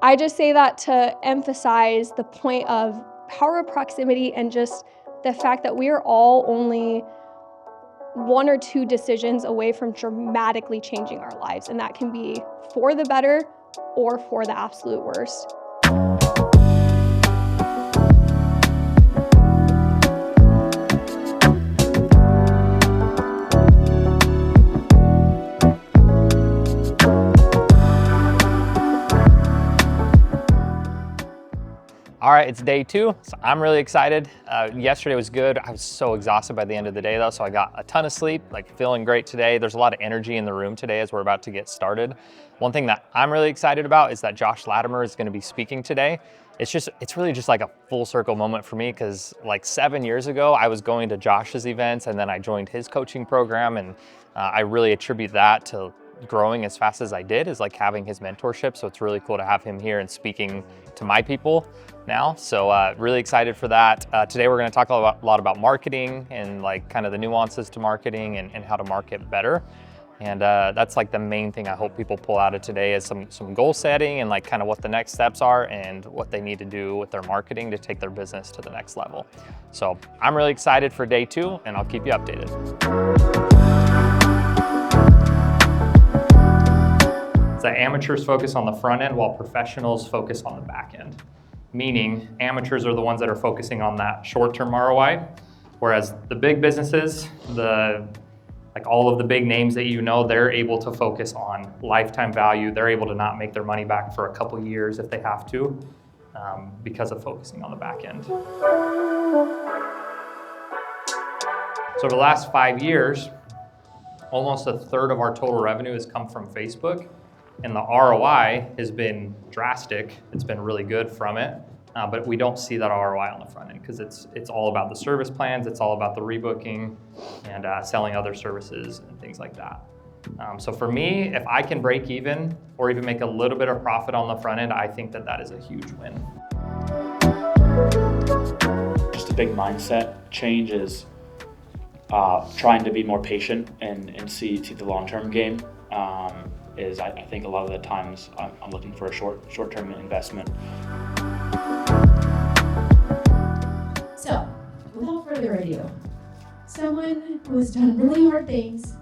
I just say that to emphasize the point of power of proximity and just the fact that we are all only one or two decisions away from dramatically changing our lives, and that can be for the better or for the absolute worst. All right, it's day 2, so I'm really excited. Yesterday was good. I was so exhausted by the end of the day though, so I got a ton of sleep, like feeling great today. There's a lot of energy in the room today as we're about to get started. One thing that I'm really excited about is that Josh Latimer is gonna be speaking today. It's really just like a full circle moment for me because like 7 years ago, I was going to Josh's events and then I joined his coaching program, and I really attribute that to growing as fast as I did is like having his mentorship. So it's really cool to have him here and speaking to my people now. So really excited for that. Today we're going to talk a lot about marketing and like kind of the nuances to marketing and how to market better. And that's like the main thing I hope people pull out of today is some goal setting and like kind of what the next steps are and what they need to do with their marketing to take their business to the next level. So I'm really excited for day 2 and I'll keep you updated. So amateurs focus on the front end while professionals focus on the back end. Meaning amateurs are the ones that are focusing on that short-term ROI, whereas the big businesses, like all of the big names that you know, they're able to focus on lifetime value. They're able to not make their money back for a couple years if they have to, because of focusing on the back end. So over the last 5 years, almost a third of our total revenue has come from Facebook. And the ROI has been drastic. It's been really good from it, but we don't see that ROI on the front end because it's all about the service plans. It's all about the rebooking and selling other services and things like that. So for me, if I can break even or even make a little bit of profit on the front end, I think that is a huge win. Just a big mindset change is trying to be more patient and see the long-term game. I think a lot of the times I'm looking for a short-term investment. So, without further ado, someone who has done really hard things,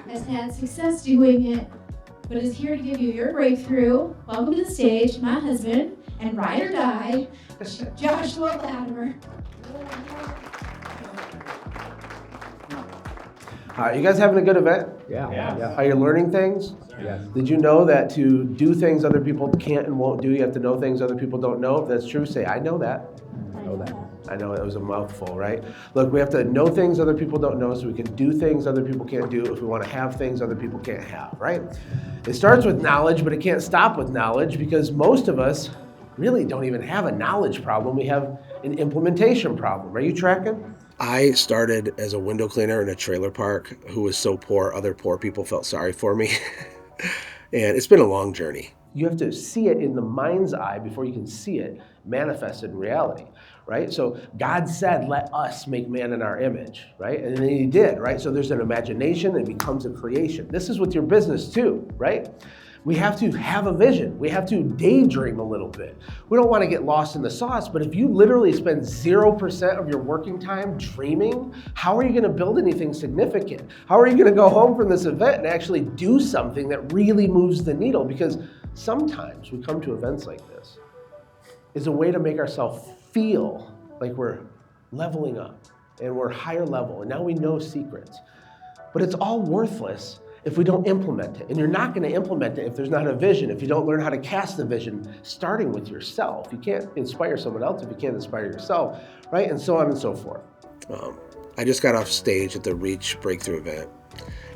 has had success doing it, but is here to give you your breakthrough. Welcome to the stage, my husband and ride or die, Josh Latimer. You guys having a good event? Yeah. Are you learning things? Yes. Did you know that to do things other people can't and won't do, you have to know things other people don't know? If that's true, say, I know that. I know it was a mouthful, right? Look, we have to know things other people don't know so we can do things other people can't do if we want to have things other people can't have, right? It starts with knowledge, but it can't stop with knowledge because most of us really don't even have a knowledge problem. We have an implementation problem. Are you tracking? I started as a window cleaner in a trailer park who was so poor, other poor people felt sorry for me. And it's been a long journey. You have to see it in the mind's eye before you can see it manifested in reality, right? So God said, let us make man in our image, right? And then he did, right? So there's an imagination and it becomes a creation. This is with your business too, right? We have to have a vision. We have to daydream a little bit. We don't want to get lost in the sauce, but if you literally spend 0% of your working time dreaming, how are you going to build anything significant? How are you going to go home from this event and actually do something that really moves the needle? Because sometimes we come to events like this as a way to make ourselves feel like we're leveling up and we're higher level and now we know secrets. But it's all worthless if we don't implement it. And you're not going to implement it if there's not a vision, if you don't learn how to cast the vision, starting with yourself. You can't inspire someone else if you can't inspire yourself, right? And so on and so forth. I just got off stage at the Reach Breakthrough event,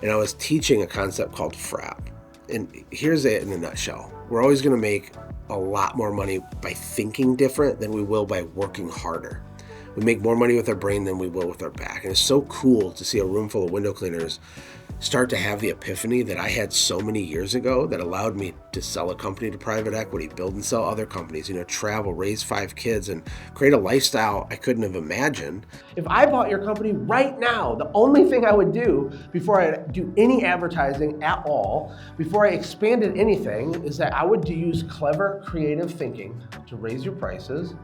and I was teaching a concept called FRAP. And here's it in a nutshell. We're always going to make a lot more money by thinking different than we will by working harder. We make more money with our brain than we will with our back. And it's so cool to see a room full of window cleaners start to have the epiphany that I had so many years ago that allowed me to sell a company to private equity, build and sell other companies, travel, raise 5 kids, and create a lifestyle I couldn't have imagined. If I bought your company right now, the only thing I would do before I do any advertising at all, before I expanded anything, is that I would use clever, creative thinking to raise your prices,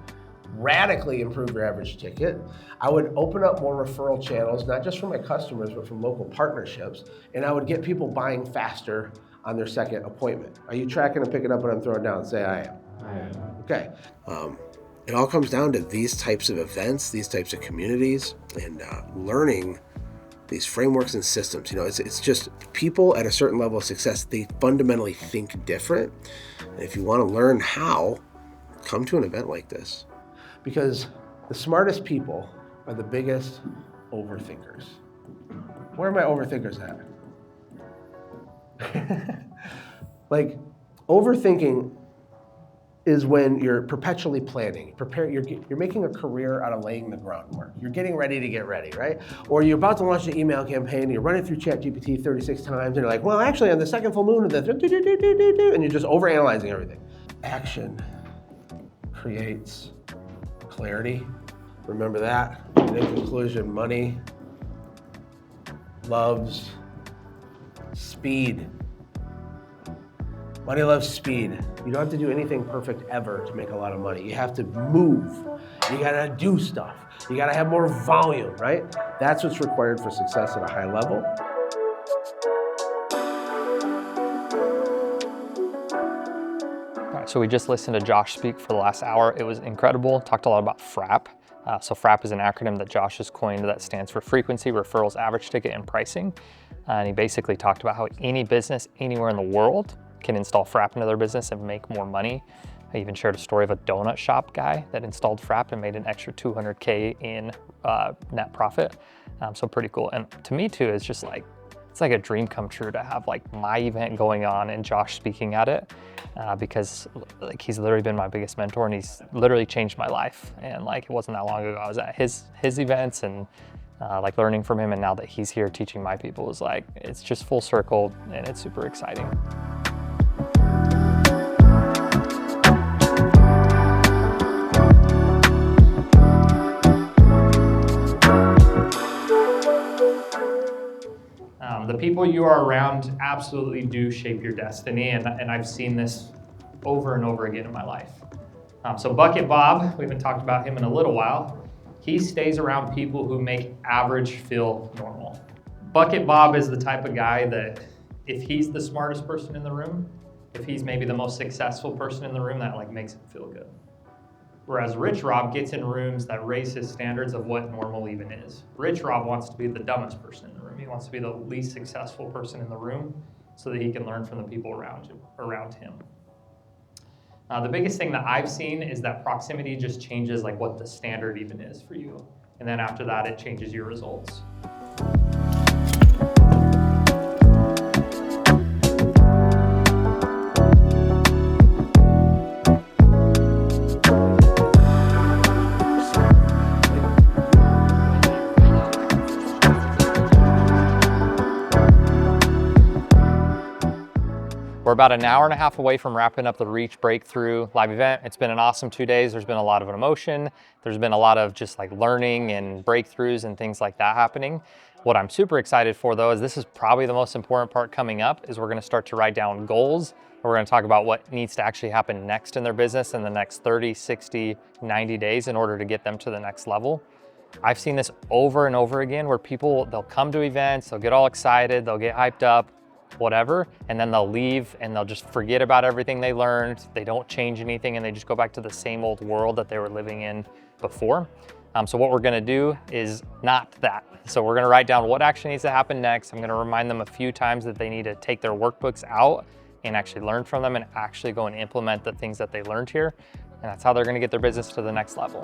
radically improve your average ticket. I would open up more referral channels, not just from my customers, but from local partnerships, and I would get people buying faster on their second appointment. Are you tracking and picking up what I'm throwing down? Say I am. I am. Okay. It all comes down to these types of events, these types of communities, and learning these frameworks and systems. It's just people at a certain level of success, they fundamentally think different. And if you want to learn how, come to an event like this. Because the smartest people are the biggest overthinkers. Where are my overthinkers at? Like, overthinking is when you're perpetually planning. You're making a career out of laying the groundwork. You're getting ready to get ready, right? Or you're about to launch an email campaign, you're running through ChatGPT 36 times, and you're like, well, actually, on the second full moon of the and you're just overanalyzing everything. Action creates clarity. Remember that. And in conclusion, money loves speed. Money loves speed. You don't have to do anything perfect ever to make a lot of money. You have to move. You gotta do stuff. You gotta have more volume, right? That's what's required for success at a high level. So we just listened to Josh speak for the last hour. It was incredible. Talked a lot about FRAP. So FRAP is an acronym that Josh has coined that stands for frequency, referrals, average ticket, and pricing. And he basically talked about how any business anywhere in the world can install FRAP into their business and make more money. I even shared a story of a donut shop guy that installed FRAP and made an extra $200K in net profit. So pretty cool. And to me too, it's just like, it's like a dream come true to have like my event going on and Josh speaking at it, because like he's literally been my biggest mentor and he's literally changed my life. And like, it wasn't that long ago I was at his events and like learning from him, and now that he's here teaching my people is like, it's just full circle and it's super exciting. The people you are around absolutely do shape your destiny, and I've seen this over and over again in my life. So Bucket Bob, we haven't talked about him in a little while. He stays around people who make average feel normal. Bucket Bob is the type of guy that if he's the smartest person in the room, if he's maybe the most successful person in the room, that like makes him feel good. Whereas Rich Rob gets in rooms that raise his standards of what normal even is. Rich Rob wants to be the dumbest person in the room. He wants to be the least successful person in the room so that he can learn from the people around him. The biggest thing that I've seen is that proximity just changes like what the standard even is for you. And then after that, it changes your results. We're about an hour and a half away from wrapping up the Reach Breakthrough live event. It's been an awesome 2 days. There's been a lot of emotion. There's been a lot of just like learning and breakthroughs and things like that happening. What I'm super excited for though is this is probably the most important part coming up, is we're gonna start to write down goals. We're gonna talk about what needs to actually happen next in their business in the next 30, 60, 90 days in order to get them to the next level. I've seen this over and over again where people, they'll come to events, they'll get all excited, they'll get hyped up, whatever, and then they'll leave and they'll just forget about everything they learned. They don't change anything and they just go back to the same old world that they were living in before. So what we're gonna do is not that. So we're gonna write down what actually needs to happen next. I'm gonna remind them a few times that they need to take their workbooks out and actually learn from them and actually go and implement the things that they learned here. And that's how they're gonna get their business to the next level.